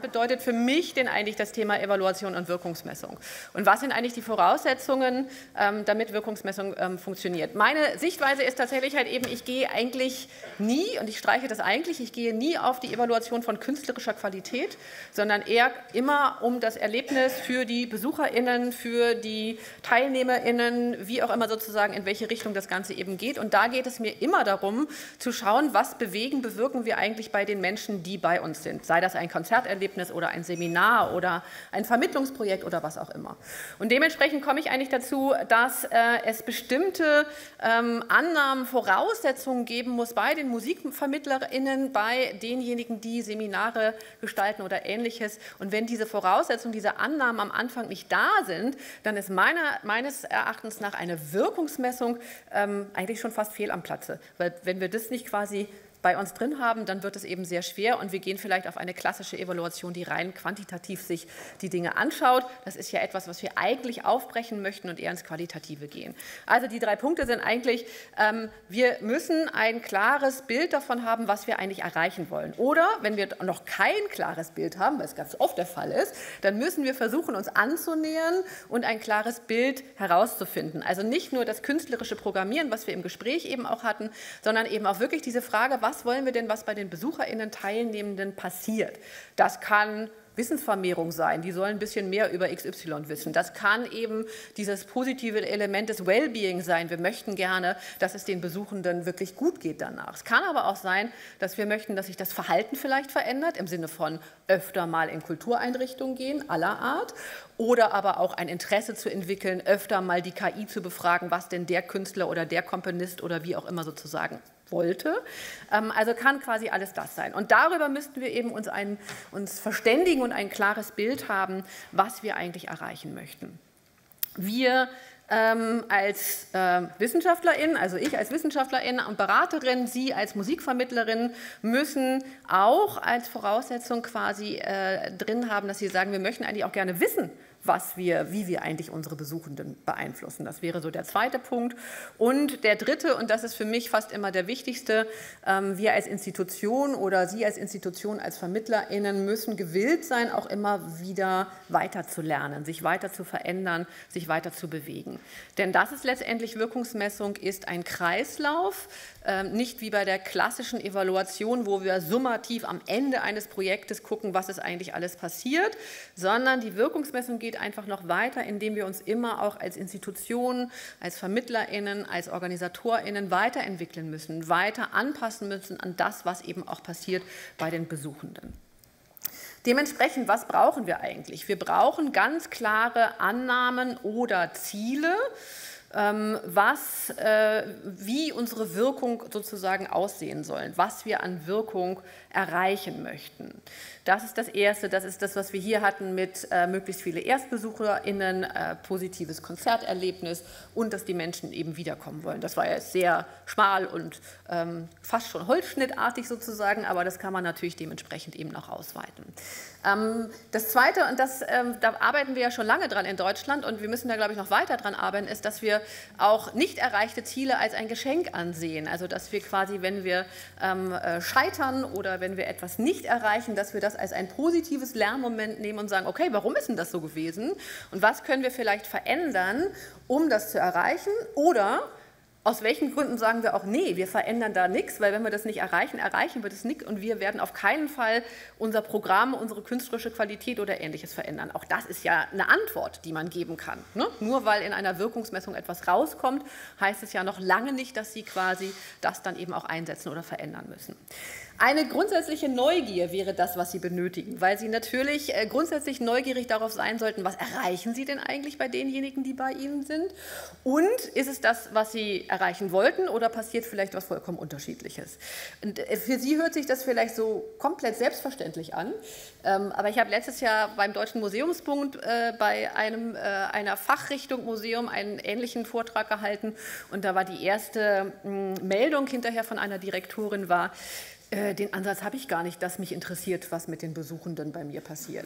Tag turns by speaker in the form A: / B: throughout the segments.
A: bedeutet für mich denn eigentlich das Thema Evaluation und Wirkungsmessung? Und was sind eigentlich die Voraussetzungen, damit Wirkungsmessung funktioniert? Meine Sichtweise ist tatsächlich halt eben, ich gehe eigentlich nie, und ich streiche das eigentlich, ich gehe nie auf die Evaluation von künstlerischer Qualität, sondern eher immer um das Erlebnis für die BesucherInnen, für die TeilnehmerInnen, wie auch immer sozusagen, in welche Richtung das Ganze eben geht. Und da geht es mir immer darum, zu schauen, was bewirken wir eigentlich bei den Menschen, die bei uns sind. Sei das ein Konzerterlebnis oder ein Seminar oder ein Vermittlungsprojekt oder was auch immer. Und dementsprechend komme ich eigentlich dazu, dass es bestimmte Annahmen, Voraussetzungen geben muss bei den MusikvermittlerInnen, bei denjenigen, die Seminare gestalten oder Ähnliches. Und wenn diese Voraussetzungen, diese Annahmen am Anfang nicht da sind, dann ist meines Erachtens nach eine Wirkungsmessung eigentlich schon fast fehl am Platze. Weil wenn wir das nicht quasi bei uns drin haben, dann wird es eben sehr schwer und wir gehen vielleicht auf eine klassische Evaluation, die rein quantitativ sich die Dinge anschaut. Das ist ja etwas, was wir eigentlich aufbrechen möchten und eher ins Qualitative gehen. Also die 3 Punkte sind eigentlich, wir müssen ein klares Bild davon haben, was wir eigentlich erreichen wollen. Oder wenn wir noch kein klares Bild haben, weil es ganz oft der Fall ist, dann müssen wir versuchen, uns anzunähern und ein klares Bild herauszufinden. Also nicht nur das künstlerische Programmieren, was wir im Gespräch eben auch hatten, sondern eben auch wirklich diese Frage, was wollen wir denn, was bei den BesucherInnen, Teilnehmenden passiert? Das kann Wissensvermehrung sein, die sollen ein bisschen mehr über XY wissen. Das kann eben dieses positive Element des Wellbeing sein. Wir möchten gerne, dass es den Besuchenden wirklich gut geht danach. Es kann aber auch sein, dass wir möchten, dass sich das Verhalten vielleicht verändert, im Sinne von öfter mal in Kultureinrichtungen gehen, aller Art, oder aber auch ein Interesse zu entwickeln, öfter mal die KI zu befragen, was denn der Künstler oder der Komponist oder wie auch immer sozusagen wollte. Also kann quasi alles das sein. Und darüber müssten wir eben uns verständigen und ein klares Bild haben, was wir eigentlich erreichen möchten. Wir als Wissenschaftlerin, also ich als Wissenschaftlerin und Beraterin, Sie als Musikvermittlerin müssen auch als Voraussetzung quasi drin haben, dass Sie sagen, wir möchten eigentlich auch gerne wissen, wie wir eigentlich unsere Besuchenden beeinflussen. Das wäre so der 2. Punkt. Und der 3., und das ist für mich fast immer der wichtigste, wir als Institution oder Sie als Institution, als VermittlerInnen müssen gewillt sein, auch immer wieder weiter zu lernen, sich weiter zu verändern, sich weiter zu bewegen. Denn das ist letztendlich Wirkungsmessung, ist ein Kreislauf, nicht wie bei der klassischen Evaluation, wo wir summativ am Ende eines Projektes gucken, was ist eigentlich alles passiert, sondern die Wirkungsmessung geht einfach noch weiter, indem wir uns immer auch als Institutionen, als VermittlerInnen, als OrganisatorInnen weiterentwickeln müssen, weiter anpassen müssen an das, was eben auch passiert bei den Besuchenden. Dementsprechend, was brauchen wir eigentlich? Wir brauchen ganz klare Annahmen oder Ziele, wie unsere Wirkung sozusagen aussehen soll, was wir an Wirkung erreichen möchten. Das ist das Erste, das ist das, was wir hier hatten mit möglichst viele ErstbesucherInnen, positives Konzerterlebnis und dass die Menschen eben wiederkommen wollen. Das war ja sehr schmal und fast schon holzschnittartig sozusagen, aber das kann man natürlich dementsprechend eben noch ausweiten. Das Zweite, und da arbeiten wir ja schon lange dran in Deutschland und wir müssen da, glaube ich, noch weiter dran arbeiten, ist, dass wir auch nicht erreichte Ziele als ein Geschenk ansehen. Also, dass wir quasi, wenn wir scheitern oder wenn wir etwas nicht erreichen, dass wir das als ein positives Lernmoment nehmen und sagen, okay, warum ist denn das so gewesen? Und was können wir vielleicht verändern, um das zu erreichen? Oder aus welchen Gründen sagen wir auch, nee, wir verändern da nichts, weil wenn wir das nicht erreichen, erreichen wir das nicht und wir werden auf keinen Fall unser Programm, unsere künstlerische Qualität oder Ähnliches verändern. Auch das ist ja eine Antwort, die man geben kann. Ne? Nur weil in einer Wirkungsmessung etwas rauskommt, heißt es ja noch lange nicht, dass Sie quasi das dann eben auch einsetzen oder verändern müssen. Eine grundsätzliche Neugier wäre das, was Sie benötigen, weil Sie natürlich grundsätzlich neugierig darauf sein sollten, was erreichen Sie denn eigentlich bei denjenigen, die bei Ihnen sind? Und ist es das, was Sie erreichen wollten oder passiert vielleicht was vollkommen Unterschiedliches? Und für Sie hört sich das vielleicht so komplett selbstverständlich an, aber ich habe letztes Jahr beim Deutschen Museumsbund bei einer Fachrichtung Museum einen ähnlichen Vortrag gehalten und da war die erste Meldung hinterher von einer Direktorin war, den Ansatz habe ich gar nicht, dass mich interessiert, was mit den Besuchenden bei mir passiert.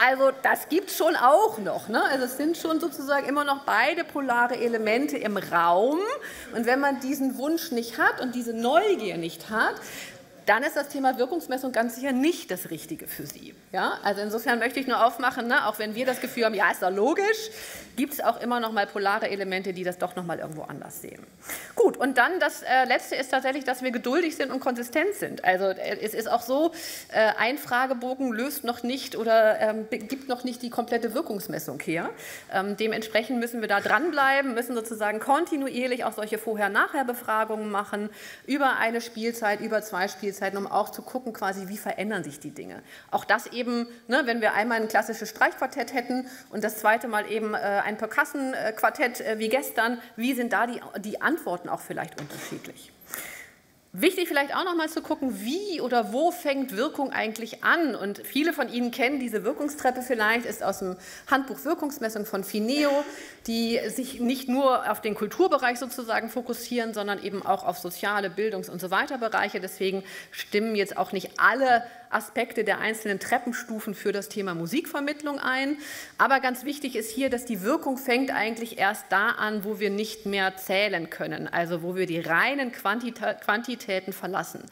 A: Also das gibt es schon auch noch. Ne? Also es sind schon sozusagen immer noch beide polare Elemente im Raum. Und wenn man diesen Wunsch nicht hat und diese Neugier nicht hat, dann ist das Thema Wirkungsmessung ganz sicher nicht das Richtige für Sie. Ja? Also insofern möchte ich nur aufmachen, ne, auch wenn wir das Gefühl haben, ja, ist doch logisch, gibt es auch immer noch mal polare Elemente, die das doch noch mal irgendwo anders sehen. Gut, und dann das Letzte ist tatsächlich, dass wir geduldig sind und konsistent sind. Also es ist auch so, ein Fragebogen löst noch nicht oder gibt noch nicht die komplette Wirkungsmessung her. Dementsprechend müssen wir da dranbleiben, müssen sozusagen kontinuierlich auch solche Vorher-Nachher-Befragungen machen, über eine Spielzeit, über 2 Spielzeiten, um auch zu gucken, quasi, wie verändern sich die Dinge. Auch das eben, ne, wenn wir einmal ein klassisches Streichquartett hätten und das zweite Mal eben ein Percussion-Quartett wie gestern, wie sind da die Antworten auch vielleicht unterschiedlich? Wichtig vielleicht auch noch mal zu gucken, wie oder wo fängt Wirkung eigentlich an. Und viele von Ihnen kennen diese Wirkungstreppe vielleicht, ist aus dem Handbuch Wirkungsmessung von Fineo, die sich nicht nur auf den Kulturbereich sozusagen fokussieren, sondern eben auch auf soziale, Bildungs- und so weiter Bereiche. Deswegen stimmen jetzt auch nicht alle Aspekte der einzelnen Treppenstufen für das Thema Musikvermittlung ein. Aber ganz wichtig ist hier, dass die Wirkung fängt eigentlich erst da an, wo wir nicht mehr zählen können, also wo wir die reinen Quantitäten verlassen.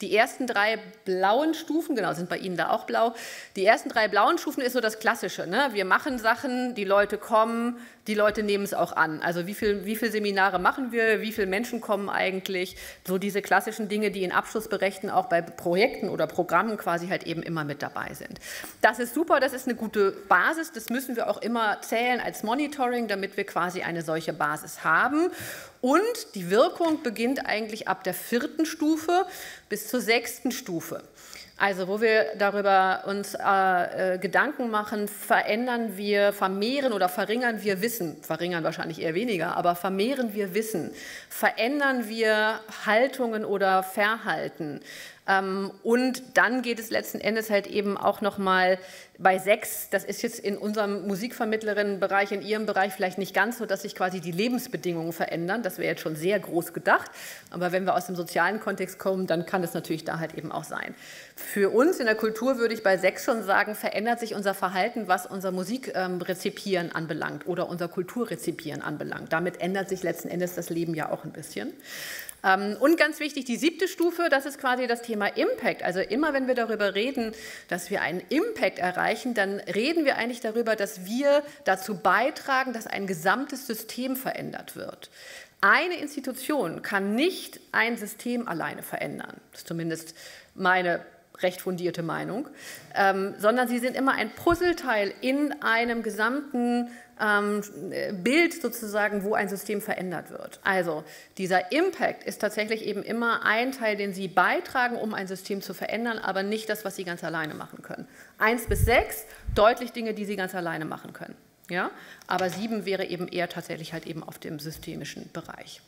A: Die ersten 3 blauen Stufen, genau, sind bei Ihnen da auch blau, die ersten 3 blauen Stufen ist so das Klassische. Ne? Wir machen Sachen, die Leute kommen, die Leute nehmen es auch an. Also wie viel Seminare machen wir, wie viele Menschen kommen eigentlich, so diese klassischen Dinge, die in Abschlussberichten auch bei Projekten oder Programmen quasi halt eben immer mit dabei sind. Das ist super, das ist eine gute Basis, das müssen wir auch immer zählen als Monitoring, damit wir quasi eine solche Basis haben. Und die Wirkung beginnt eigentlich ab der 4. Stufe bis zur 6. Stufe. Also wo wir darüber uns Gedanken machen, verändern wir, vermehren oder verringern wir Wissen, verringern wahrscheinlich eher weniger, aber vermehren wir Wissen, verändern wir Haltungen oder Verhalten. Und dann geht es letzten Endes halt eben auch nochmal bei 6, das ist jetzt in unserem Musikvermittlerinnenbereich, in Ihrem Bereich vielleicht nicht ganz so, dass sich quasi die Lebensbedingungen verändern, das wäre jetzt schon sehr groß gedacht, aber wenn wir aus dem sozialen Kontext kommen, dann kann es natürlich da halt eben auch sein. Für uns in der Kultur würde ich bei 6 schon sagen, verändert sich unser Verhalten, was unser Musikrezipieren anbelangt oder unser Kulturrezipieren anbelangt. Damit ändert sich letzten Endes das Leben ja auch ein bisschen. Und ganz wichtig, die 7. Stufe, das ist quasi das Thema Impact. Also immer, wenn wir darüber reden, dass wir einen Impact erreichen, dann reden wir eigentlich darüber, dass wir dazu beitragen, dass ein gesamtes System verändert wird. Eine Institution kann nicht ein System alleine verändern. Das ist zumindest meine recht fundierte Meinung, sondern sie sind immer ein Puzzleteil in einem gesamten Bild sozusagen, wo ein System verändert wird. Also dieser Impact ist tatsächlich eben immer ein Teil, den Sie beitragen, um ein System zu verändern, aber nicht das, was Sie ganz alleine machen können. 1 bis 6, deutlich Dinge, die Sie ganz alleine machen können. Ja? Aber 7 wäre eben eher tatsächlich halt eben auf dem systemischen Bereich.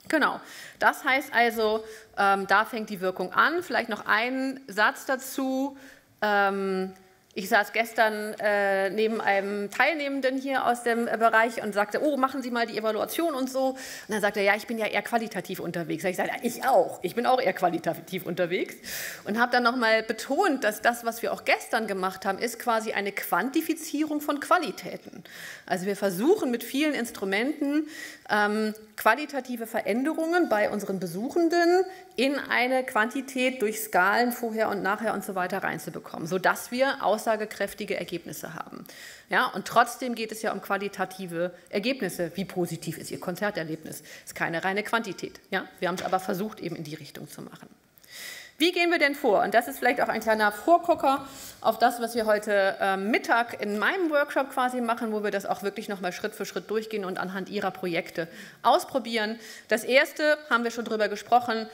A: Genau, das heißt also, da fängt die Wirkung an. Vielleicht noch ein Satz dazu. Ich saß gestern neben einem Teilnehmenden hier aus dem Bereich und sagte, oh, machen Sie mal die Evaluation und so. Und dann sagte er, ja, ich bin ja eher qualitativ unterwegs. Ich sagte, ich auch. Ich bin auch eher qualitativ unterwegs. Und habe dann nochmal betont, dass das, was wir auch gestern gemacht haben, ist quasi eine Quantifizierung von Qualitäten. Also wir versuchen mit vielen Instrumenten qualitative Veränderungen bei unseren Besuchenden in eine Quantität durch Skalen vorher und nachher und so weiter reinzubekommen, sodass wir aussagekräftige Ergebnisse haben. Ja, und trotzdem geht es ja um qualitative Ergebnisse. Wie positiv ist Ihr Konzerterlebnis? Das ist keine reine Quantität. Ja? Wir haben es aber versucht, eben in die Richtung zu machen. Wie gehen wir denn vor? Und das ist vielleicht auch ein kleiner Vorgucker auf das, was wir heute Mittag in meinem Workshop quasi machen, wo wir das auch wirklich nochmal Schritt für Schritt durchgehen und anhand Ihrer Projekte ausprobieren. Das Erste, haben wir schon drüber gesprochen,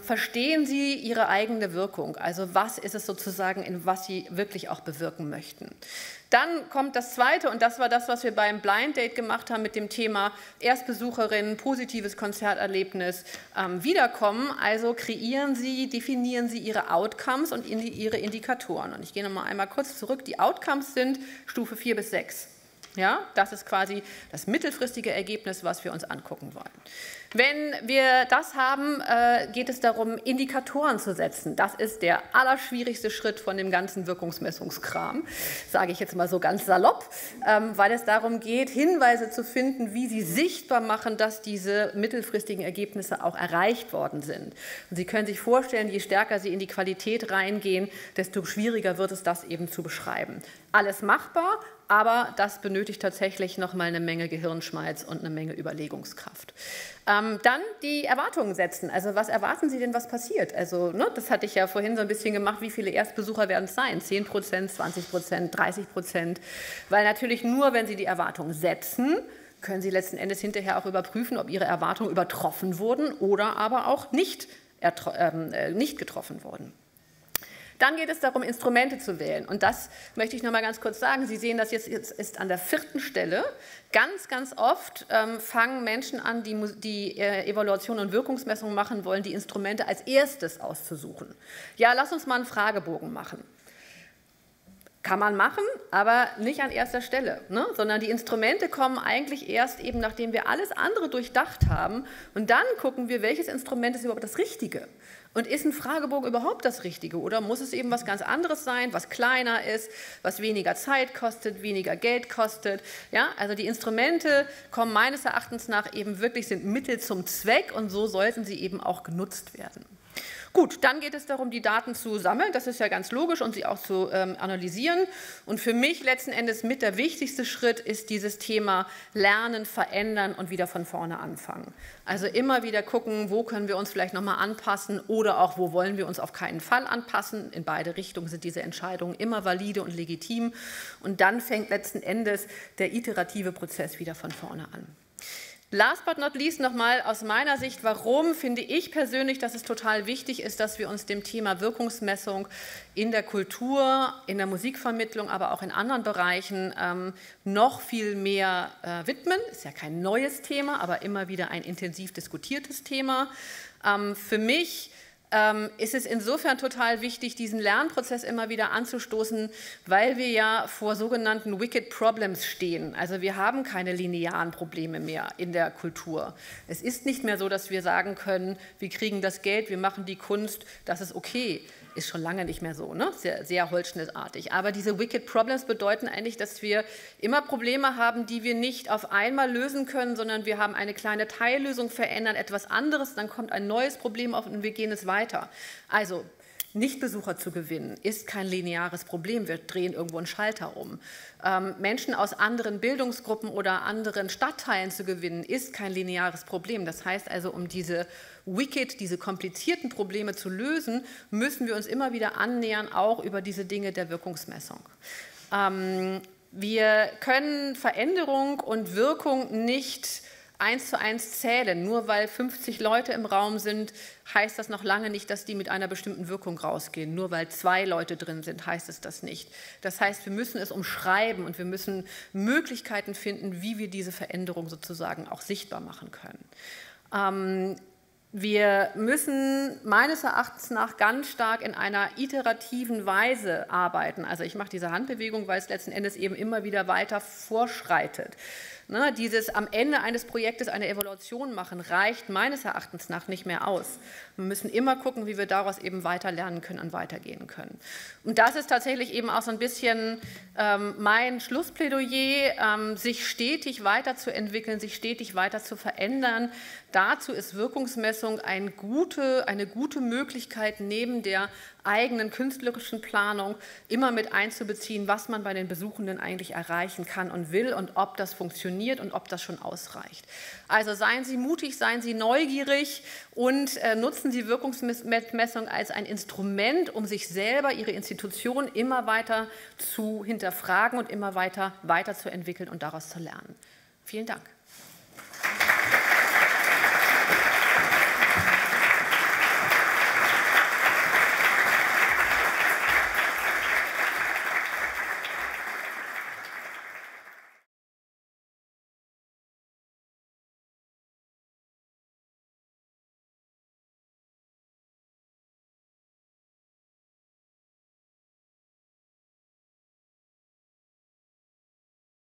A: verstehen Sie Ihre eigene Wirkung. Also was ist es sozusagen, in was Sie wirklich auch bewirken möchten. Dann kommt das Zweite, und das war das, was wir beim Blind Date gemacht haben mit dem Thema Erstbesucherinnen, positives Konzerterlebnis, Wiederkommen. Also kreieren Sie, definieren Sie Ihre Outcomes und Ihre Indikatoren. Und ich gehe noch mal einmal kurz zurück. Die Outcomes sind Stufe 4 bis 6. Ja, das ist quasi das mittelfristige Ergebnis, was wir uns angucken wollen. Wenn wir das haben, geht es darum, Indikatoren zu setzen. Das ist der allerschwierigste Schritt von dem ganzen Wirkungsmessungskram, sage ich jetzt mal so ganz salopp, weil es darum geht, Hinweise zu finden, wie sie sichtbar machen, dass diese mittelfristigen Ergebnisse auch erreicht worden sind. Und Sie können sich vorstellen, je stärker Sie in die Qualität reingehen, desto schwieriger wird es, das eben zu beschreiben. Alles machbar, aber das benötigt tatsächlich noch mal eine Menge Gehirnschmalz und eine Menge Überlegungskraft. Dann die Erwartungen setzen. Also was erwarten Sie denn, was passiert? Also das hatte ich ja vorhin so ein bisschen gemacht, wie viele Erstbesucher werden es sein? 10%, 20%, 30%? Weil natürlich nur, wenn Sie die Erwartungen setzen, können Sie letzten Endes hinterher auch überprüfen, ob Ihre Erwartungen übertroffen wurden oder aber auch nicht getroffen wurden. Dann geht es darum, Instrumente zu wählen. Und das möchte ich noch mal ganz kurz sagen. Sie sehen das jetzt ist an der 4. Stelle. Ganz, ganz oft fangen Menschen an, die Evaluation und Wirkungsmessung machen wollen, die Instrumente als erstes auszusuchen. Ja, lass uns mal einen Fragebogen machen. Kann man machen, aber nicht an erster Stelle, ne? Sondern die Instrumente kommen eigentlich erst eben, nachdem wir alles andere durchdacht haben. Und dann gucken wir, welches Instrument ist überhaupt das Richtige. Und ist ein Fragebogen überhaupt das Richtige oder muss es eben was ganz anderes sein, was kleiner ist, was weniger Zeit kostet, weniger Geld kostet? Ja, also die Instrumente kommen meines Erachtens nach eben wirklich, sind Mittel zum Zweck und so sollten sie eben auch genutzt werden. Gut, dann geht es darum, die Daten zu sammeln, das ist ja ganz logisch, und sie auch zu analysieren. Und für mich letzten Endes mit der wichtigste Schritt ist dieses Thema Lernen, Verändern und wieder von vorne anfangen. Also immer wieder gucken, wo können wir uns vielleicht nochmal anpassen oder auch, wo wollen wir uns auf keinen Fall anpassen. In beide Richtungen sind diese Entscheidungen immer valide und legitim. Und dann fängt letzten Endes der iterative Prozess wieder von vorne an. Last but not least nochmal aus meiner Sicht, warum finde ich persönlich, dass es total wichtig ist, dass wir uns dem Thema Wirkungsmessung in der Kultur, in der Musikvermittlung, aber auch in anderen Bereichen noch viel mehr widmen. Ist ja kein neues Thema, aber immer wieder ein intensiv diskutiertes Thema. Für mich ist es insofern total wichtig, diesen Lernprozess immer wieder anzustoßen, weil wir ja vor sogenannten Wicked Problems stehen. Also wir haben keine linearen Probleme mehr in der Kultur. Es ist nicht mehr so, dass wir sagen können, wir kriegen das Geld, wir machen die Kunst, das ist okay. Ist schon lange nicht mehr so, ne? Sehr, sehr holzschnittartig. Aber diese Wicked Problems bedeuten eigentlich, dass wir immer Probleme haben, die wir nicht auf einmal lösen können, sondern wir haben eine kleine Teillösung, verändern etwas anderes, dann kommt ein neues Problem auf und wir gehen es weiter. Also Nichtbesucher zu gewinnen, ist kein lineares Problem. Wir drehen irgendwo einen Schalter um. Menschen aus anderen Bildungsgruppen oder anderen Stadtteilen zu gewinnen, ist kein lineares Problem. Das heißt also, um diese diese komplizierten Probleme zu lösen, müssen wir uns immer wieder annähern, auch über diese Dinge der Wirkungsmessung. Wir können Veränderung und Wirkung nicht 1:1 zählen. Nur weil 50 Leute im Raum sind, heißt das noch lange nicht, dass die mit einer bestimmten Wirkung rausgehen. Nur weil 2 Leute drin sind, heißt es das nicht. Das heißt, wir müssen es umschreiben und wir müssen Möglichkeiten finden, wie wir diese Veränderung sozusagen auch sichtbar machen können. Wir müssen meines Erachtens nach ganz stark in einer iterativen Weise arbeiten. Also ich mache diese Handbewegung, weil es letzten Endes eben immer wieder weiter vorschreitet. Ne, dieses am Ende eines Projektes eine Evaluation machen, reicht meines Erachtens nach nicht mehr aus. Wir müssen immer gucken, wie wir daraus eben weiter lernen können und weitergehen können. Und das ist tatsächlich eben auch so ein bisschen mein Schlussplädoyer, sich stetig weiterzuentwickeln, sich stetig weiter zu verändern. Dazu ist Wirkungsmessung eine gute Möglichkeit, neben der eigenen künstlerischen Planung immer mit einzubeziehen, was man bei den Besuchenden eigentlich erreichen kann und will und ob das funktioniert und ob das schon ausreicht. Also seien Sie mutig, seien Sie neugierig und nutzen Sie Wirkungsmessung als ein Instrument, um sich selber, Ihre Institution immer weiter zu hinterfragen und immer weiter weiterzuentwickeln und daraus zu lernen. Vielen Dank.